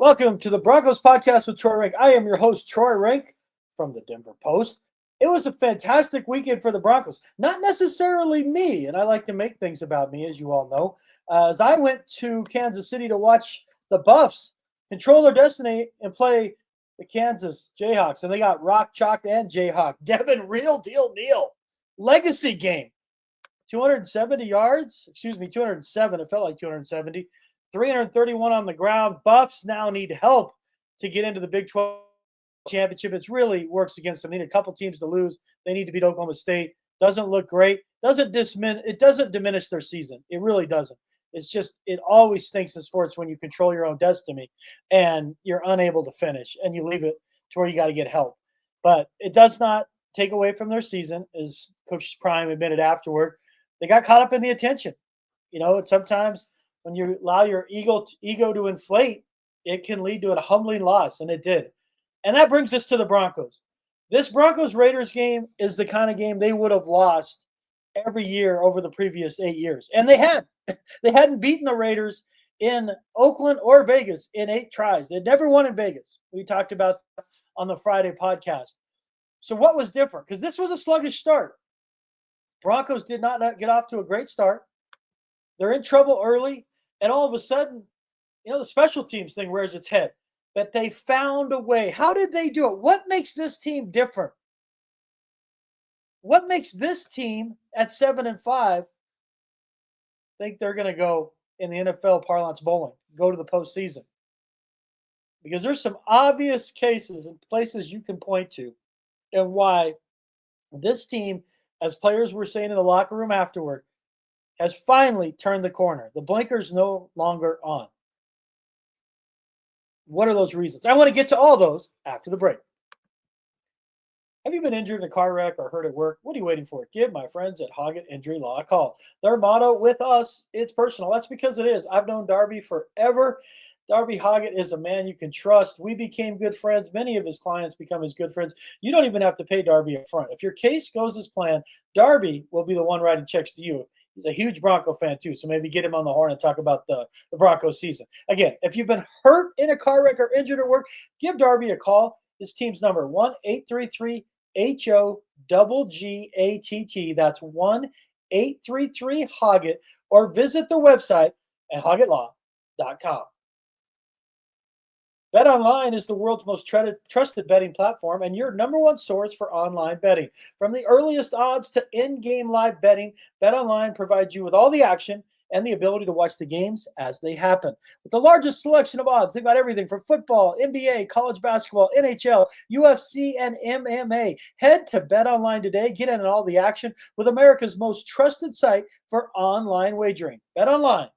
Welcome to the Broncos podcast with Troy Renck. I am your host, Troy Renck from the Denver Post. It was a fantastic weekend for the Broncos. Not necessarily me, and I like to make things about me, as you all know. As I went to Kansas City to watch the Buffs control their destiny and play the Kansas Jayhawks, and they got rock, chalk, and Jayhawk. Devin, real deal, Neal. Legacy game. 270 yards. 207. It felt like 270. 331 on the ground. Buffs now need help to get into the Big 12 championship. It really works against them. They need a couple teams to lose. They need to beat Oklahoma State. Doesn't look great. It doesn't diminish their season. It really doesn't. It's just it always stinks in sports when you control your own destiny and you're unable to finish and you leave it to where you got to get help. But it does not take away from their season, as Coach Prime admitted afterward. They got caught up in the attention. Sometimes when you allow your ego to inflate, it can lead to a humbling loss, and it did. And that brings us to the Broncos. This Broncos-Raiders game is the kind of game they would have lost every year over the previous 8 years. And they had. They hadn't beaten the Raiders in Oakland or Vegas in 8 tries. They'd never won in Vegas. We talked about on the Friday podcast. So what was different? Because this was a sluggish start. Broncos did not get off to a great start. They're in trouble early. And all of a sudden, the special teams thing rears its head. But they found a way. How did they do it? What makes this team different? What makes this team at 7-5 think they're going to go in the NFL parlance bowling, go to the postseason? Because there's some obvious cases and places you can point to and why this team, as players were saying in the locker room afterward, has finally turned the corner. The blinker's no longer on. What are those reasons? I want to get to all those after the break. Have you been injured in a car wreck or hurt at work? What are you waiting for? Give my friends at Hoggett Injury Law a call. Their motto with us, it's personal. That's because it is. I've known Darby forever. Darby Hoggett is a man you can trust. We became good friends. Many of his clients become his good friends. You don't even have to pay Darby up front. If your case goes as planned, Darby will be the one writing checks to you. He's a huge Bronco fan, too, so maybe get him on the horn and talk about the Broncos season. Again, if you've been hurt in a car wreck or injured at work, give Darby a call. His team's number, 1-833-HO-GGATT. That's 1-833-HOGGET, or visit their website at hoggettlaw.com. BetOnline is the world's most trusted betting platform and your number one source for online betting. From the earliest odds to in-game live betting, BetOnline provides you with all the action and the ability to watch the games as they happen. With the largest selection of odds, they've got everything from football, NBA, college basketball, NHL, UFC, and MMA. Head to BetOnline today. Get in on all the action with America's most trusted site for online wagering. BetOnline,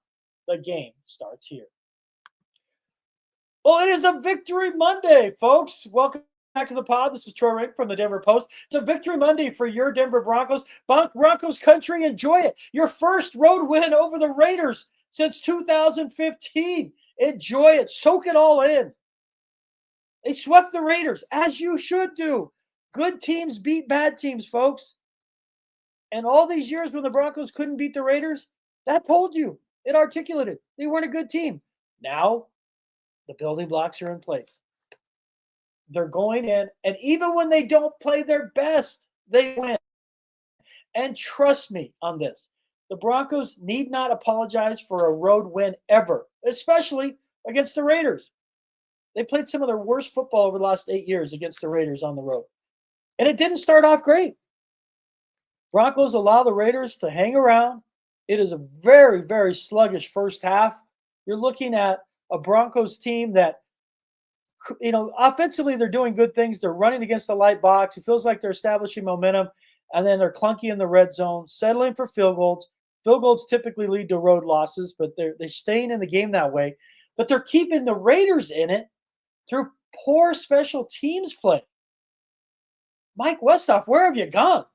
the game starts here. Well, it is a Victory Monday, folks. Welcome back to the pod. This is Troy Renck from the Denver Post. It's a Victory Monday for your Denver Broncos. Broncos country, enjoy it. Your first road win over the Raiders since 2015. Enjoy it. Soak it all in. They swept the Raiders, as you should do. Good teams beat bad teams, folks. And all these years when the Broncos couldn't beat the Raiders, that told you. It articulated. They weren't a good team. Now, the building blocks are in place. They're going in, and even when they don't play their best, they win. And trust me on this, the Broncos need not apologize for a road win ever, especially against the Raiders. They played some of their worst football over the last 8 years against the Raiders on the road. And it didn't start off great. Broncos allow the Raiders to hang around. It is a very, very sluggish first half. You're looking at a Broncos team that, offensively they're doing good things. They're running against the light box. It feels like they're establishing momentum, and then they're clunky in the red zone, settling for field goals. Field goals typically lead to road losses, but they're staying in the game that way. But they're keeping the Raiders in it through poor special teams play. Mike Westhoff, where have you gone?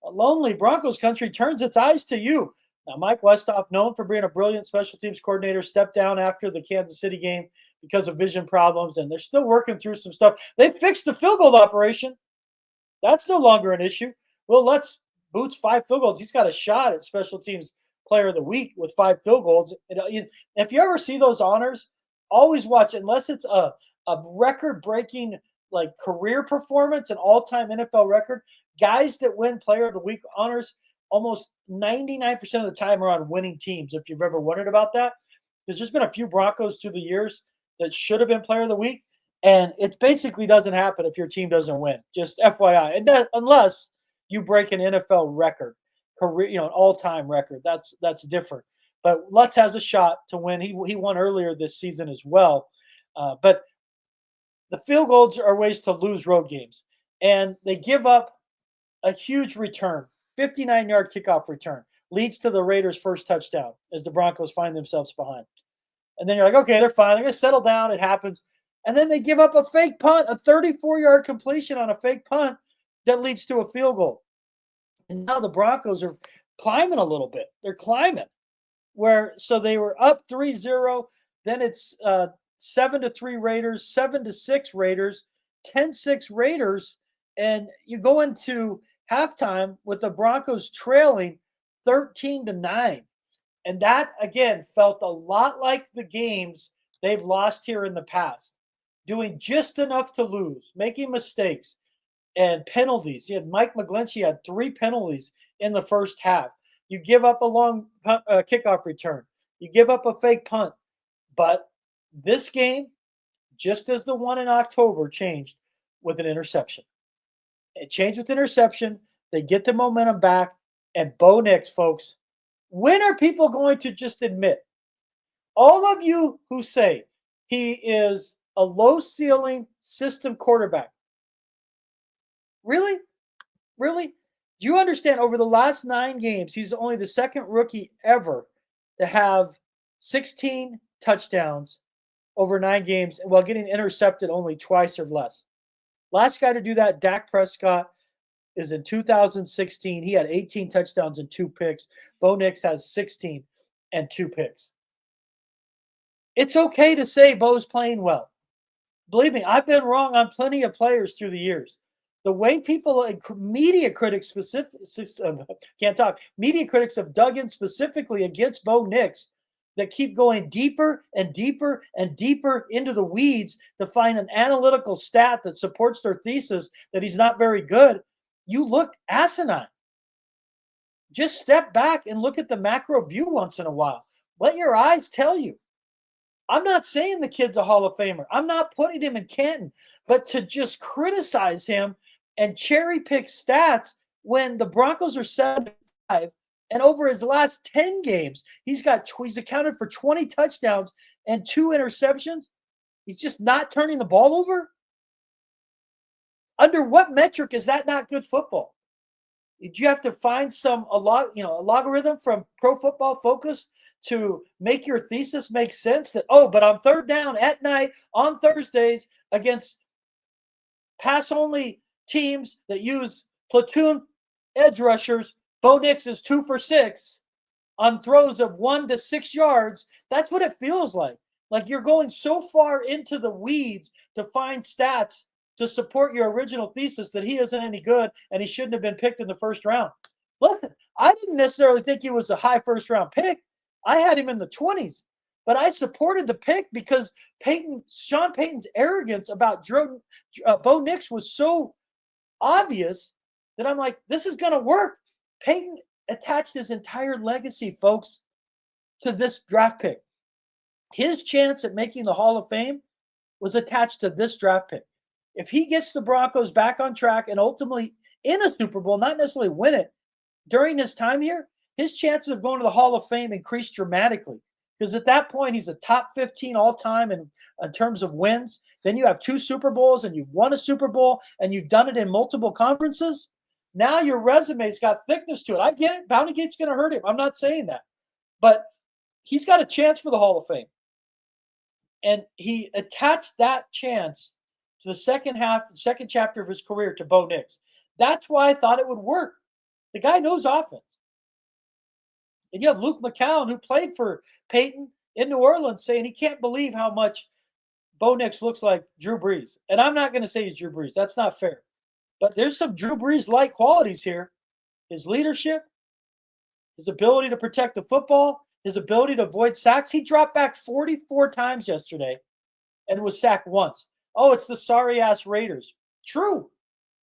A lonely Broncos country turns its eyes to you. Now, Mike Westhoff, known for being a brilliant special teams coordinator, stepped down after the Kansas City game because of vision problems, and they're still working through some stuff. They fixed the field goal operation. That's no longer an issue. Well, let's Boots 5 field goals. He's got a shot at special teams player of the week with 5 field goals. If you ever see those honors, always watch, unless it's a record-breaking like career performance, an all-time NFL record. Guys that win Player of the Week honors almost 99% of the time are on winning teams. If you've ever wondered about that, because there's been a few Broncos through the years that should have been Player of the Week, and it basically doesn't happen if your team doesn't win. Just FYI, and unless you break an NFL record, career, an all-time record, that's different. But Lutz has a shot to win. He won earlier this season as well, but the field goals are ways to lose road games, and they give up a huge return, 59-yard kickoff return, leads to the Raiders' first touchdown as the Broncos find themselves behind. And then you're like, okay, they're fine. They're going to settle down. It happens. And then they give up a fake punt, a 34-yard completion on a fake punt that leads to a field goal. And now the Broncos are climbing a little bit. They're climbing. So they were up 3-0. Then it's 7-3 Raiders, 7-6 Raiders, 10-6 Raiders. And you go into halftime with the Broncos trailing 13-9. And that, again, felt a lot like the games they've lost here in the past. Doing just enough to lose, making mistakes, and penalties. You had Mike McGlinchey had 3 penalties in the first half. You give up a long kickoff return. You give up a fake punt. But this game, just as the one in October, changed with an interception. It changed with interception. They get the momentum back. And Bo Nix, folks, when are people going to just admit? All of you who say he is a low-ceiling system quarterback. Really? Really? Do you understand, over the last 9 games, he's only the second rookie ever to have 16 touchdowns over 9 games while getting intercepted only twice or less. Last guy to do that, Dak Prescott, is in 2016. He had 18 touchdowns and 2 picks. Bo Nix has 16 and 2 picks. It's okay to say Bo's playing well. Believe me, I've been wrong on plenty of players through the years. The way people, media critics media critics have dug in specifically against Bo Nix, that keep going deeper and deeper and deeper into the weeds to find an analytical stat that supports their thesis that he's not very good, you look asinine. Just step back and look at the macro view once in a while. Let your eyes tell you. I'm not saying the kid's a Hall of Famer. I'm not putting him in Canton. But to just criticize him and cherry pick stats when the Broncos are 7-5, and over his last 10 games, he's accounted for 20 touchdowns and 2 interceptions. He's just not turning the ball over. Under what metric is that not good football? Did you have to find a logarithm from Pro Football Focus to make your thesis make sense? That, but on third down at night on Thursdays against pass-only teams that use platoon edge rushers, Bo Nix is 2 for 6 on throws of 1 to 6 yards. That's what it feels like. Like you're going so far into the weeds to find stats to support your original thesis that he isn't any good and he shouldn't have been picked in the first round. Look, I didn't necessarily think he was a high first-round pick. I had him in the 20s, but I supported the pick because Sean Payton's arrogance about Bo Nix was so obvious that I'm like, this is going to work. Payton attached his entire legacy, folks, to this draft pick. His chance at making the Hall of Fame was attached to this draft pick. If he gets the Broncos back on track and ultimately in a Super Bowl, not necessarily win it, during his time here, his chances of going to the Hall of Fame increased dramatically. Because at that point, he's a top 15 all-time in terms of wins. Then you have 2 Super Bowls, and you've won a Super Bowl, and you've done it in multiple conferences. Now your resume's got thickness to it. I get it. Bountygate's going to hurt him. I'm not saying that. But he's got a chance for the Hall of Fame. And he attached that chance to the second chapter of his career to Bo Nix. That's why I thought it would work. The guy knows offense. And you have Luke McCown, who played for Peyton in New Orleans, saying he can't believe how much Bo Nix looks like Drew Brees. And I'm not going to say he's Drew Brees. That's not fair. But there's some Drew Brees-like qualities here. His leadership, his ability to protect the football, his ability to avoid sacks. He dropped back 44 times yesterday and was sacked once. Oh, it's the sorry-ass Raiders. True.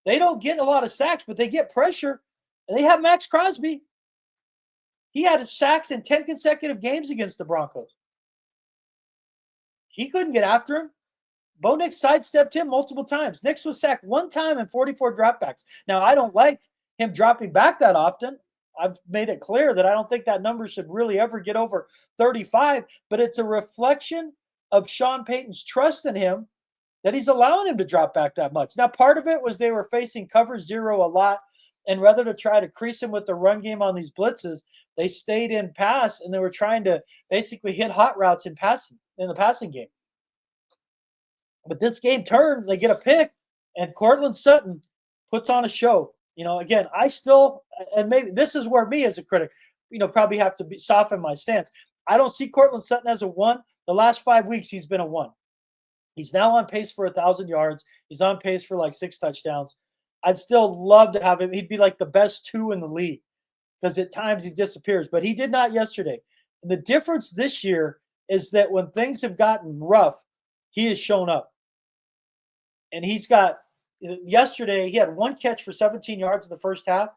They don't get a lot of sacks, but they get pressure. And they have Max Crosby. He had sacks in 10 consecutive games against the Broncos. He couldn't get after him. Bo Nix sidestepped him multiple times. Nix was sacked one time and 44 dropbacks. Now, I don't like him dropping back that often. I've made it clear that I don't think that number should really ever get over 35, but it's a reflection of Sean Payton's trust in him that he's allowing him to drop back that much. Now, part of it was they were facing cover zero a lot, and rather to try to crease him with the run game on these blitzes, they stayed in pass, and they were trying to basically hit hot routes in the passing game. But this game turned, they get a pick, and Courtland Sutton puts on a show. Again, I still, and maybe this is where me as a critic, probably have to soften my stance. I don't see Courtland Sutton as a 1. The last 5 weeks, he's been a 1. He's now on pace for 1,000 yards. He's on pace for like 6 touchdowns. I'd still love to have him. He'd be like the best 2 in the league because at times he disappears, but he did not yesterday. And the difference this year is that when things have gotten rough, he has shown up. And yesterday, he had 1 catch for 17 yards in the first half.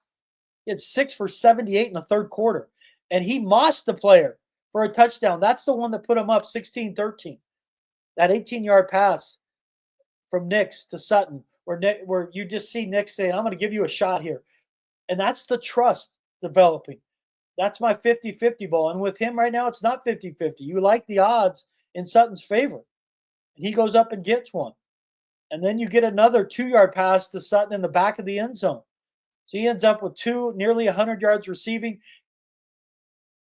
He had 6 for 78 in the third quarter. And he mossed the player for a touchdown. That's the one that put him up 16-13. That 18-yard pass from Nix to Sutton, where you just see Nix saying, I'm going to give you a shot here. And that's the trust developing. That's my 50-50 ball. And with him right now, it's not 50-50. You like the odds in Sutton's favor. And he goes up and gets one. And then you get another 2-yard pass to Sutton in the back of the end zone. So he ends up with 2, nearly 100 yards receiving.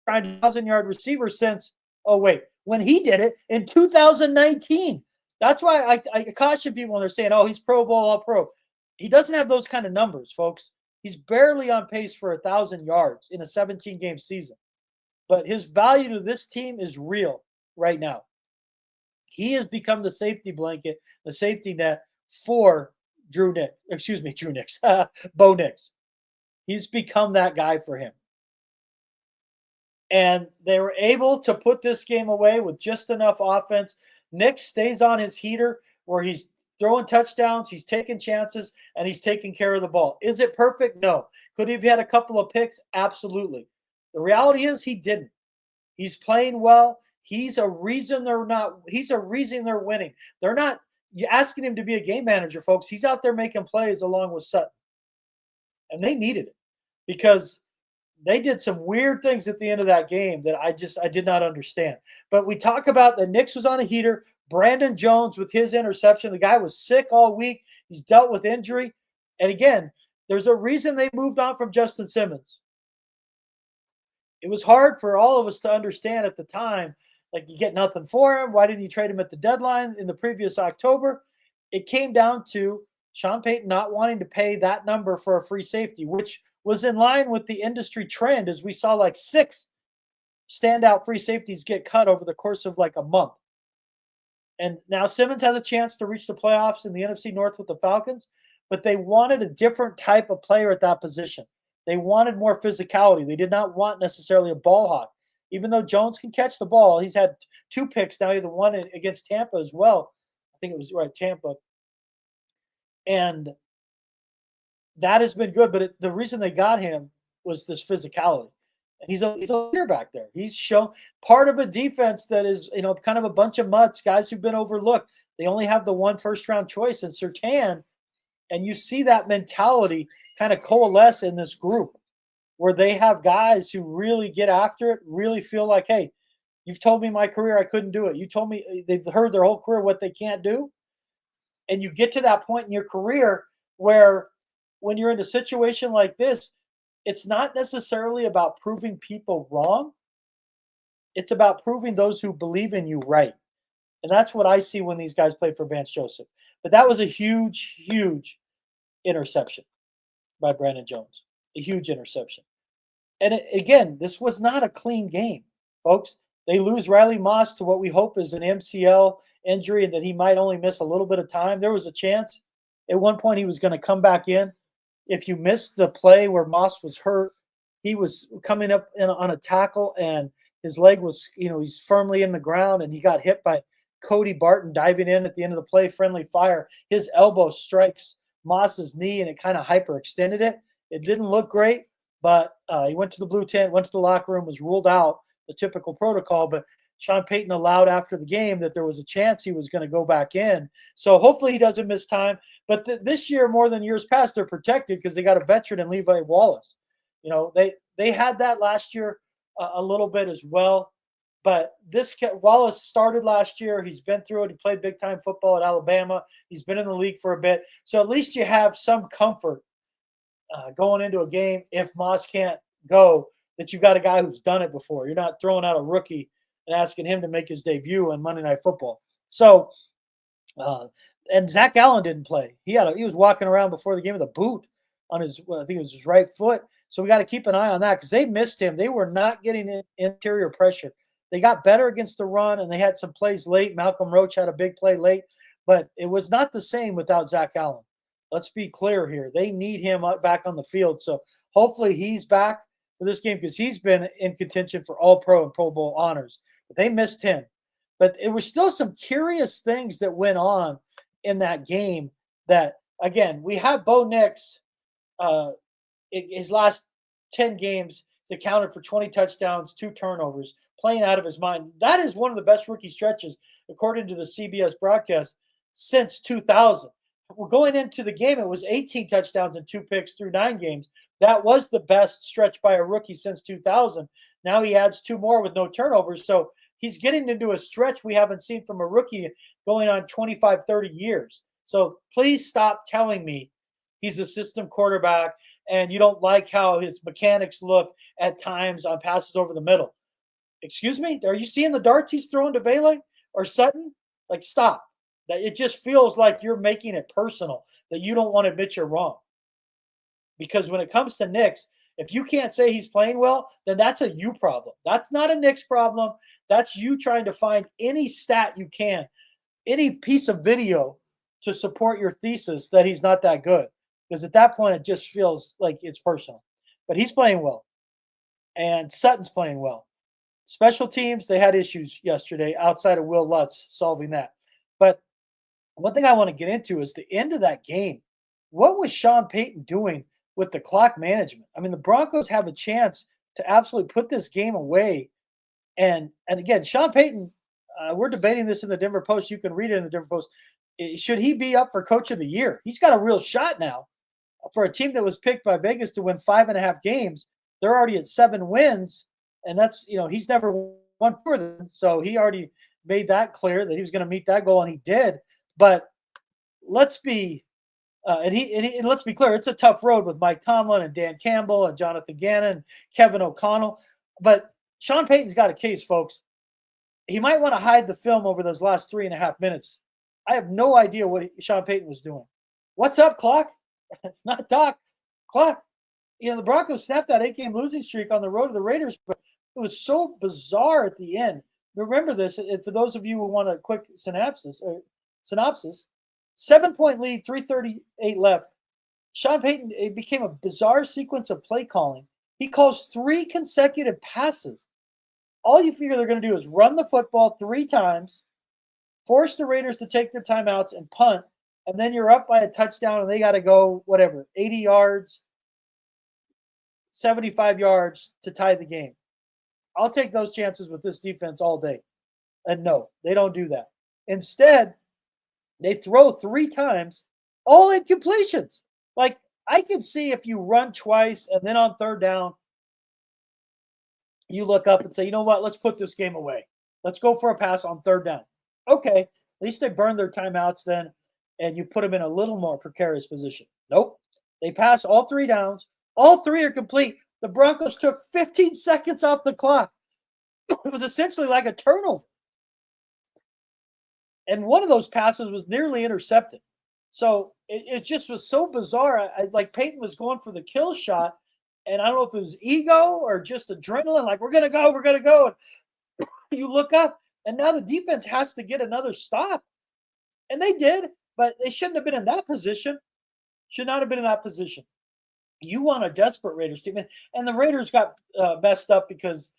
Trying to 1,000-yard receiver since, when he did it in 2019. That's why I caution people when they're saying, he's Pro Bowl, all pro. He doesn't have those kind of numbers, folks. He's barely on pace for 1,000 yards in a 17-game season. But his value to this team is real right now. He has become the safety blanket, the safety net for Bo Nix. He's become that guy for him. And they were able to put this game away with just enough offense. Nix stays on his heater where he's throwing touchdowns, he's taking chances, and he's taking care of the ball. Is it perfect? No. Could he have had a couple of picks? Absolutely. The reality is he didn't. He's playing well. He's a reason they're winning. They're not asking him to be a game manager, folks. He's out there making plays along with Sutton. And they needed it because they did some weird things at the end of that game that I did not understand. But we talk about that Nix was on a heater. Brandon Jones with his interception. The guy was sick all week. He's dealt with injury. And again, there's a reason they moved on from Justin Simmons. It was hard for all of us to understand at the time. Like, you get nothing for him. Why didn't you trade him at the deadline in the previous October? It came down to Sean Payton not wanting to pay that number for a free safety, which was in line with the industry trend as we saw like 6 standout free safeties get cut over the course of like a month. And now Simmons has a chance to reach the playoffs in the NFC North with the Falcons, but they wanted a different type of player at that position. They wanted more physicality. They did not want necessarily a ball hawk. Even though Jones can catch the ball, he's had 2 picks. Now he had the one against Tampa as well. I think it was Tampa. And that has been good. But the reason they got him was this physicality. And he's a leader back there. He's shown part of a defense that is, kind of a bunch of mutts, guys who've been overlooked. They only have the 1 first-round choice in Surtain. And you see that mentality kind of coalesce in this group, where they have guys who really get after it, really feel like, hey, you've told me my career I couldn't do it. You told me they've heard their whole career what they can't do. And you get to that point in your career where when you're in a situation like this, it's not necessarily about proving people wrong. It's about proving those who believe in you right. And that's what I see when these guys play for Vance Joseph. But that was a huge, huge interception by Brandon Jones. A huge interception. And again, this was not a clean game, folks. They lose Riley Moss to what we hope is an MCL injury and that he might only miss a little bit of time. There was a chance at one point he was going to come back in. If you missed the play where Moss was hurt, he was coming up on a tackle and his leg was, he's firmly in the ground, and he got hit by Cody Barton diving in at the end of the play, friendly fire. His elbow strikes Moss's knee, and it kind of hyperextended it. It didn't look great, but he went to the blue tent, went to the locker room, was ruled out, the typical protocol. But Sean Payton allowed after the game that there was a chance he was going to go back in. So hopefully he doesn't miss time. But this year, more than years past, they're protected because they got a veteran in Levi Wallace. They had that last year a little bit as well. But Wallace started last year. He's been through it. He played big-time football at Alabama. He's been in the league for a bit. So at least you have some comfort going into a game if Moss can't go, that you've got a guy who's done it before. You're not throwing out a rookie and asking him to make his debut on Monday Night Football. So, and Zach Allen didn't play. He was walking around before the game with a boot on his, I think it was his right foot. So we got to keep an eye on that because they missed him. They were not getting interior pressure. They got better against the run, and they had some plays late. Malcolm Roach had a big play late, but it was not the same without Zach Allen. Let's be clear here. They need him back on the field. So hopefully he's back for this game because he's been in contention for All-Pro and Pro Bowl honors. But they missed him. But it was still some curious things that went on in that game that, again, we have Bo Nix, his last 10 games, he's accounted for 20 touchdowns, 2 turnovers, playing out of his mind. That is one of the best rookie stretches, according to the CBS broadcast, since 2000. We're going into the game, it was 18 touchdowns and 2 picks through 9 games. That was the best stretch by a rookie since 2000. Now he adds 2 more with no turnovers. So he's getting into a stretch we haven't seen from a rookie going on 25, 30 years. So please stop telling me he's a system quarterback and you don't like how his mechanics look at times on passes over the middle. Excuse me? Are you seeing the darts he's throwing to Vele or Sutton? Like, stop. That it just feels like you're making it personal, that you don't want to admit you're wrong. Because when it comes to Nix, if you can't say he's playing well, then that's a you problem. That's not a Nix problem. That's you trying to find any stat you can, any piece of video to support your thesis that he's not that good. Because at that point, it just feels like it's personal. But he's playing well. And Sutton's playing well. Special teams, they had issues yesterday outside of Will Lutz solving that. But one thing I want to get into is the end of that game. What was Sean Payton doing with the clock management? I mean, the Broncos have a chance to absolutely put this game away. And again, Sean Payton, we're debating this in the Denver Post. You can read it in the Denver Post. Should he be up for Coach of the Year? He's got a real shot now. For a team that was picked by Vegas to win 5.5 games, they're already at 7 wins. And that's, he's never won for them. So he already made that clear that he was going to meet that goal, and he did. But let's be let's be clear, it's a tough road with Mike Tomlin and Dan Campbell and Jonathan Gannon and Kevin O'Connell. But Sean Payton's got a case, folks. He might want to hide the film over those last 3.5 minutes. I have no idea what Sean Payton was doing. What's up, clock? Not Doc. Clock. The Broncos snapped that 8-game losing streak on the road to the Raiders, but it was so bizarre at the end. Remember this, for those of you who want a quick synopsis, 7-point lead, 3:38 left. Sean Payton, it became a bizarre sequence of play calling. He calls 3 consecutive passes. All you figure they're going to do is run the football 3 times, force the Raiders to take their timeouts and punt, and then you're up by a touchdown and they got to go, 80 yards, 75 yards to tie the game. I'll take those chances with this defense all day. And no, they don't do that. Instead, they throw 3 times, all incompletions. Like, I can see if you run twice and then on 3rd down, you look up and say, you know what, let's put this game away. Let's go for a pass on 3rd down. Okay, at least they burned their timeouts then, and you put them in a little more precarious position. Nope. They pass all 3 downs. All 3 are complete. The Broncos took 15 seconds off the clock. It was essentially like a turnover. And one of those passes was nearly intercepted. So it just was so bizarre. Like Peyton was going for the kill shot, and I don't know if it was ego or just adrenaline. Like, we're going to go. And you look up, and now the defense has to get another stop. And they did, but they shouldn't have been in that position. Should not have been in that position. You want a desperate Raiders team. And the Raiders got messed up because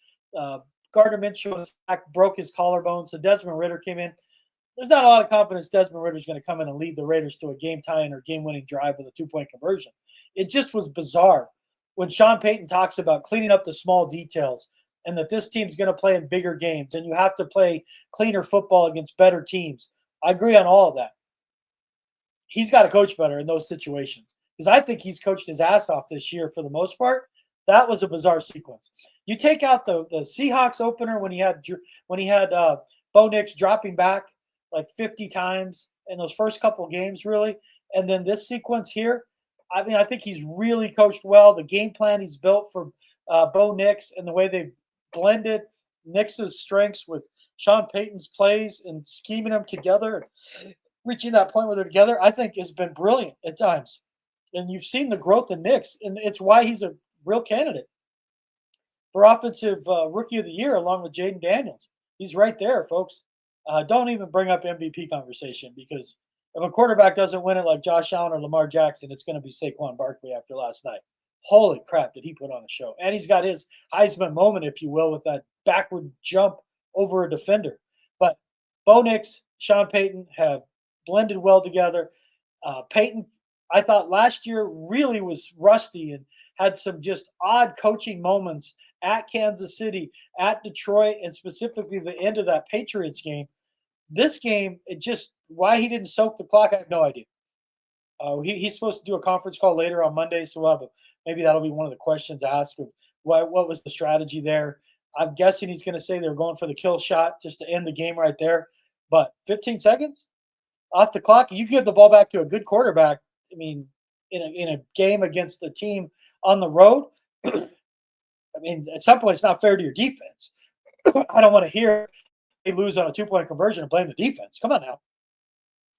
Gardner Minshew on a sack broke his collarbone, so Desmond Ridder came in. There's not a lot of confidence Desmond Ridder's going to come in and lead the Raiders to a game-tying or game-winning drive with a two-point conversion. It just was bizarre when Sean Payton talks about cleaning up the small details and that this team's going to play in bigger games and you have to play cleaner football against better teams. I agree on all of that. He's got to coach better in those situations because I think he's coached his ass off this year for the most part. That was a bizarre sequence. You take out the Seahawks opener when he had Bo Nix dropping back like 50 times in those first couple games, really. And then this sequence here, I mean, I think he's really coached well. The game plan he's built for Bo Nix and the way they've blended Nix's strengths with Sean Payton's plays and scheming them together and reaching that point where they're together, I think has been brilliant at times. And you've seen the growth in Nix, and it's why he's a real candidate for Offensive Rookie of the Year along with Jaden Daniels. He's right there, folks. Don't even bring up MVP conversation because if a quarterback doesn't win it like Josh Allen or Lamar Jackson, it's going to be Saquon Barkley after last night. Holy crap, did he put on a show. And he's got his Heisman moment, if you will, with that backward jump over a defender. But Bo Nix, Sean Payton have blended well together. Payton, I thought last year really was rusty and had some just odd coaching moments at Kansas City, at Detroit, and specifically the end of that Patriots game. This game, it just why he didn't soak the clock, I have no idea. He's supposed to do a conference call later on Monday, so maybe that'll be one of the questions asked of what was the strategy there. I'm guessing he's going to say they're going for the kill shot just to end the game right there. But 15 seconds off the clock, you give the ball back to a good quarterback. I mean, in a game against a team on the road, I mean, at some point, it's not fair to your defense. I don't want to hear they lose on a two-point conversion and blame the defense. Come on now.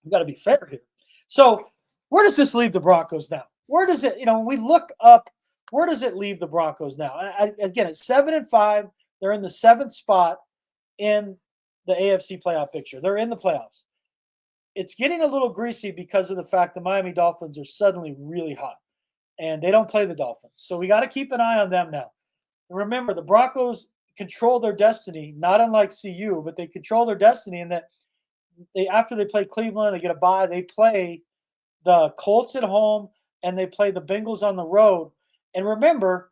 We've got to be fair here. So where does this leave the Broncos now? Where does it, when we look up, where does it leave the Broncos now? Again, it's 7-5. They're in the 7th spot in the AFC playoff picture. They're in the playoffs. It's getting a little greasy because of the fact the Miami Dolphins are suddenly really hot, and they don't play the Dolphins. So we got to keep an eye on them now. And remember, the Broncos control their destiny, not unlike CU, but they control their destiny in that after they play Cleveland, they get a bye. They play the Colts at home, and they play the Bengals on the road. And remember,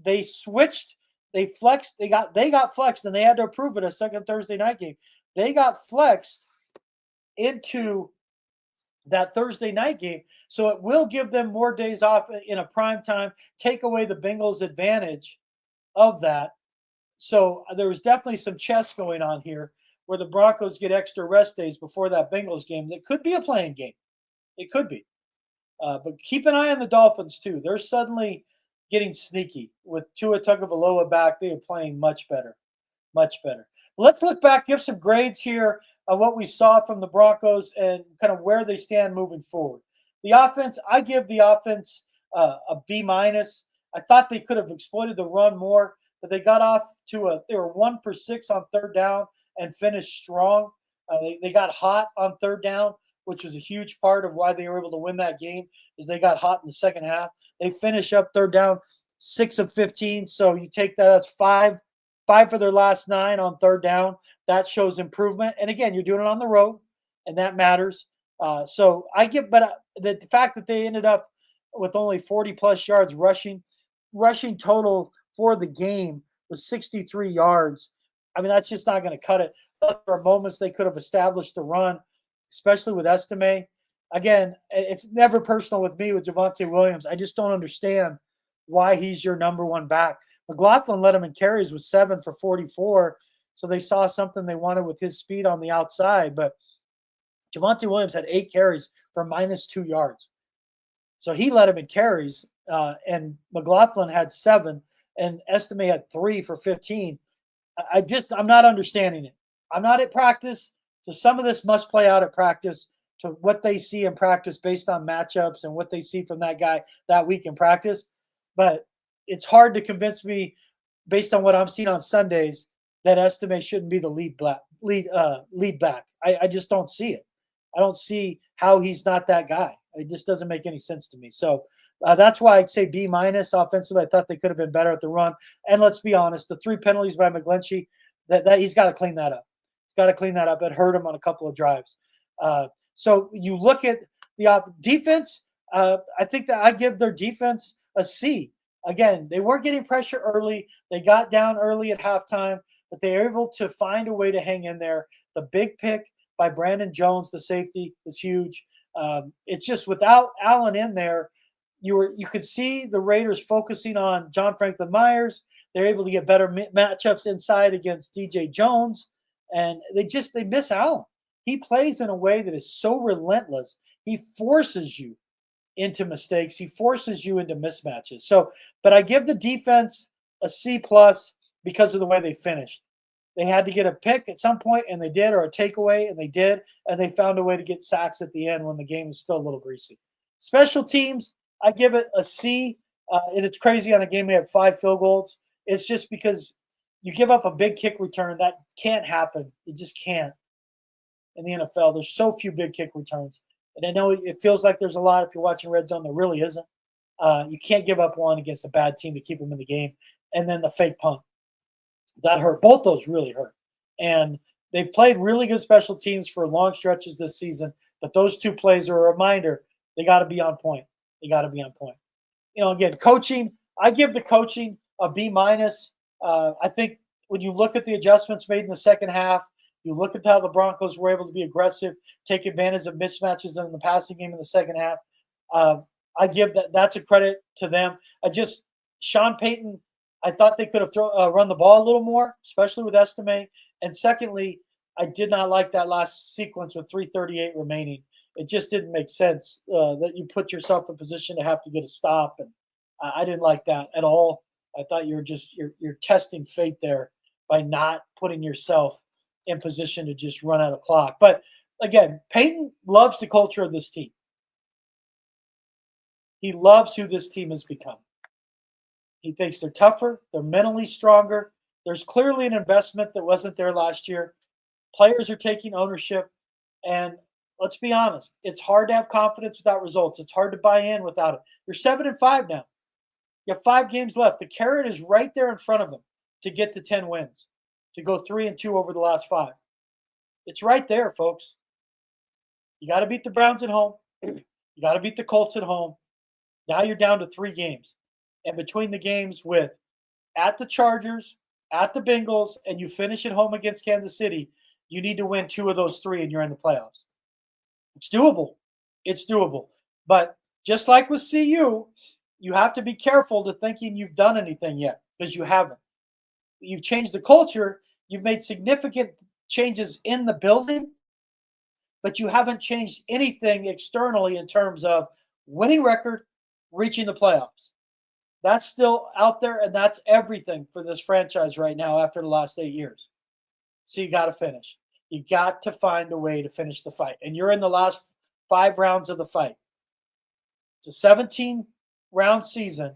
they switched, they flexed, they got flexed, and they had to approve it a second Thursday night game. They got flexed into that Thursday night game. So it will give them more days off in a prime time, take away the Bengals' advantage of that. So there was definitely some chess going on here where the Broncos get extra rest days before that Bengals game. That could be a playing game. It could be. But keep an eye on the Dolphins, too. They're suddenly getting sneaky. With Tua Tagovailoa back, they are playing much better. Much better. Let's look back, give some grades here on what we saw from the Broncos and kind of where they stand moving forward. The offense, I give the offense a B-. I thought they could have exploited the run more, but they got off to they were 1 for 6 on third down and finished strong. They got hot on third down, which was a huge part of why they were able to win that game, is they got hot in the second half. They finish up third down 6 of 15. So you take that's 5 for their last 9 on third down. That shows improvement. And again, you're doing it on the road, and that matters. So I give, but the fact that they ended up with only 40-plus yards rushing total for the game was 63 yards. I mean, that's just not going to cut it. But there are moments they could have established the run, especially with Estime. Again, it's never personal with me with Javonte Williams. I just don't understand why he's your number one back. McLaughlin led him in carries with 7 for 44, so they saw something they wanted with his speed on the outside. But Javonte Williams had 8 carries for -2 yards. So he led him in carries, and McLaughlin had 7, and Estime had 3 for 15. I'm not understanding it. I'm not at practice, so some of this must play out at practice to what they see in practice based on matchups and what they see from that guy that week in practice. But it's hard to convince me, based on what I'm seeing on Sundays, that Estime shouldn't be the lead back. I just don't see it. I don't see how he's not that guy. It just doesn't make any sense to me. So that's why I'd say B- offensively. I thought they could have been better at the run. And let's be honest, the 3 penalties by McGlinchey, That he's got to clean that up. He's got to clean that up. It hurt him on a couple of drives. So you look at the defense. I think that I give their defense a C. Again, they weren't getting pressure early. They got down early at halftime, but they were able to find a way to hang in there. The big pick by Brandon Jones, the safety, was huge. It's just without Allen in there, you could see the Raiders focusing on John Franklin Myers. They're able to get better matchups inside against DJ Jones, and they miss Allen. He plays in a way that is so relentless. He forces you into mistakes. He forces you into mismatches. So, but I give the defense a C plus because of the way they finished. They had to get a pick at some point, and they did, or a takeaway, and they did, and they found a way to get sacks at the end when the game was still a little greasy. Special teams, I give it a C. And it's crazy on a game we had 5 field goals. It's just because you give up a big kick return. That can't happen. It just can't in the NFL. There's so few big kick returns. And I know it feels like there's a lot if you're watching Red Zone. There really isn't. You can't give up one against a bad team to keep them in the game. And then the fake punt. That hurt. Both those really hurt. And they've played really good special teams for long stretches this season. But those 2 plays are a reminder. They got to be on point. They got to be on point. Again, coaching, I give the coaching a B minus. I think when you look at the adjustments made in the second half, you look at how the Broncos were able to be aggressive, take advantage of mismatches in the passing game in the second half. I give that's a credit to them. Sean Payton, I thought they could have run the ball a little more, especially with Estime. And secondly, I did not like that last sequence with 3:38 remaining. It just didn't make sense that you put yourself in position to have to get a stop, and I didn't like that at all. I thought you're testing fate there by not putting yourself in position to just run out of clock. But again, Peyton loves the culture of this team. He loves who this team has become. He thinks they're tougher, they're mentally stronger. There's clearly an investment that wasn't there last year. Players are taking ownership, and let's be honest, it's hard to have confidence without results. It's hard to buy in without it. You're 7-5 now. You have 5 games left. The carrot is right there in front of them to get to 10 wins, to go 3-2 over the last 5. It's right there, folks. You got to beat the Browns at home. You got to beat the Colts at home. Now you're down to 3 games. And between the games with at the Chargers, at the Bengals, and you finish at home against Kansas City, you need to win 2 of those 3 and you're in the playoffs. It's doable. It's doable. But just like with CU, you have to be careful to thinking you've done anything yet, because you haven't. You've changed the culture. You've made significant changes in the building, but you haven't changed anything externally in terms of winning record, reaching the playoffs. That's still out there, and that's everything for this franchise right now after the last 8 years. So you got to finish. You got to find a way to finish the fight. And you're in the last 5 rounds of the fight. It's a 17-round season.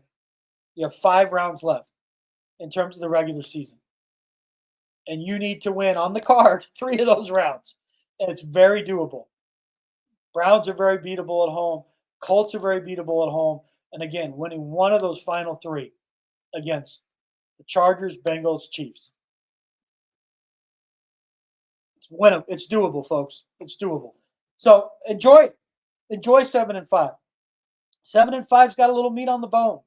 You have 5 rounds left in terms of the regular season. And you need to win on the card 3 of those rounds. And it's very doable. Browns are very beatable at home. Colts are very beatable at home. And again, winning one of those final 3 against the Chargers, Bengals, Chiefs. It's doable, folks. It's doable. So enjoy it. Enjoy 7-5. 7-5's got a little meat on the bone.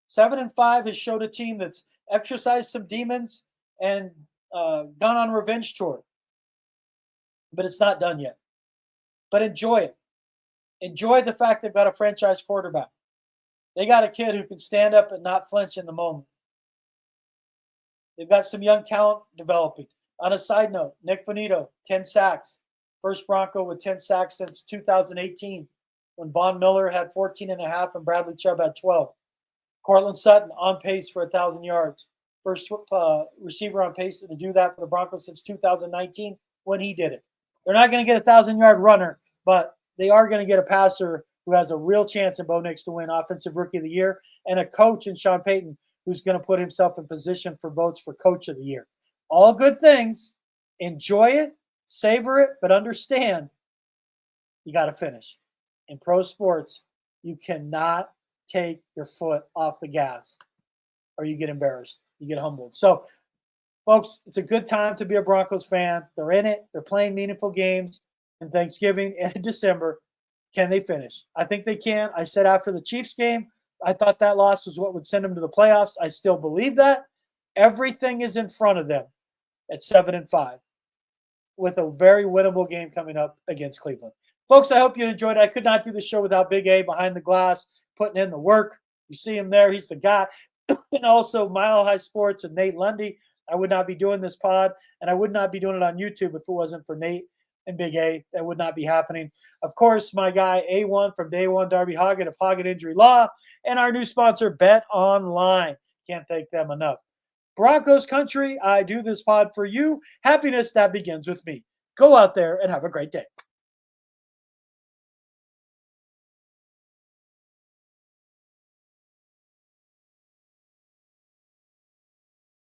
7-5 has showed a team that's exercised some demons and gone on a revenge tour. But it's not done yet. But enjoy it. Enjoy the fact they've got a franchise quarterback. They got a kid who can stand up and not flinch in the moment. They've got some young talent developing. On a side note, Nick Bonitto, 10 sacks. First Bronco with 10 sacks since 2018, when Von Miller had 14.5 and Bradley Chubb had 12. Courtland Sutton on pace for 1,000 yards. First receiver on pace to do that for the Broncos since 2019 when he did it. They're not going to get a 1,000-yard runner, but they are going to get a passer who has a real chance in Bo Nix to win Offensive Rookie of the Year, and a coach in Sean Payton who's going to put himself in position for votes for Coach of the Year. All good things. Enjoy it, savor it, but understand you got to finish. In pro sports, you cannot take your foot off the gas or you get embarrassed. You get humbled. So Folks, it's a good time to be a Broncos fan. They're in it. They're playing meaningful games in Thanksgiving and in December. Can they finish? I think they can. I said after the Chiefs game, I thought that loss was what would send them to the playoffs. I still believe that. Everything is in front of them at 7-5 with a very winnable game coming up against Cleveland. Folks, I hope you enjoyed it. I could not do the show without Big A behind the glass, putting in the work. You see him there. He's the guy. And also Mile High Sports and Nate Lundy. I would not be doing this pod, and I would not be doing it on YouTube if it wasn't for Nate and Big A. That would not be happening. Of course, my guy A1 from Day One, Darby Hoggett of Hoggett Injury Law, and our new sponsor, Bet Online. Can't thank them enough. Broncos country, I do this pod for you. Happiness that begins with me. Go out there and have a great day.